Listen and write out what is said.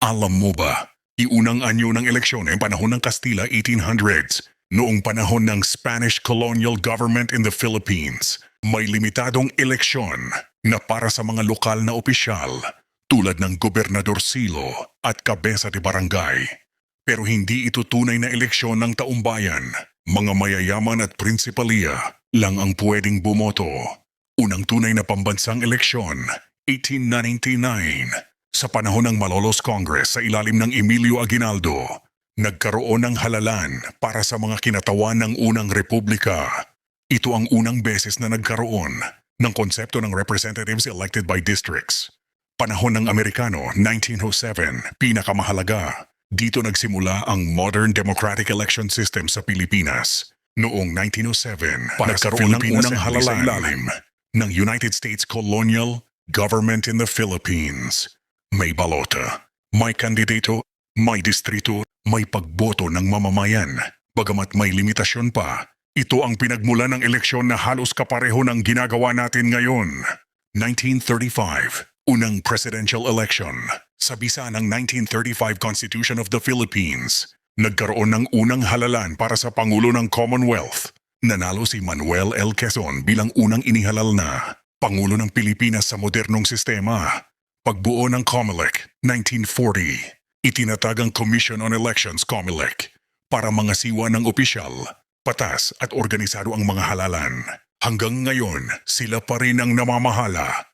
Alam mo ba, iunang anyo ng eleksyon ay panahon ng Kastila 1800s, noong panahon ng Spanish colonial government in the Philippines. May limitadong eleksyon na para sa mga lokal na opisyal tulad ng gobernador silo at kabesa de barangay. Pero hindi ito tunay na eleksyon ng taumbayan. Mga mayayaman at prinsipalya lang ang pwedeng bumoto. Unang tunay na pambansang eleksyon, 1899. Sa panahon ng Malolos Congress sa ilalim ng Emilio Aguinaldo, nagkaroon ng halalan para sa mga kinatawan ng unang republika. Ito ang unang beses na nagkaroon ng konsepto ng representatives elected by districts. Panahon ng Amerikano, 1907, pinakamahalaga. Dito nagsimula ang modern democratic election system sa Pilipinas. Noong 1907, nagkaroon ng unang halalan sa ilalim ng United States Colonial Government in the Philippines. May balota, may kandidato, may distrito, may pagboto ng mamamayan. Bagamat may limitasyon pa, ito ang pinagmula ng eleksyon na halos kapareho ng ginagawa natin ngayon. 1935, unang presidential election. Sa bisa ng 1935 Constitution of the Philippines, nagkaroon ng unang halalan para sa Pangulo ng Commonwealth. Nanalo si Manuel L. Quezon bilang unang inihalal na Pangulo ng Pilipinas sa modernong sistema. Pagbuo ng COMELEC, 1940. Itinatag ang Commission on Elections, COMELEC, para mga siwa ng opisyal, patas at organisado ang mga halalan. Hanggang ngayon, sila pa rin ang namamahala.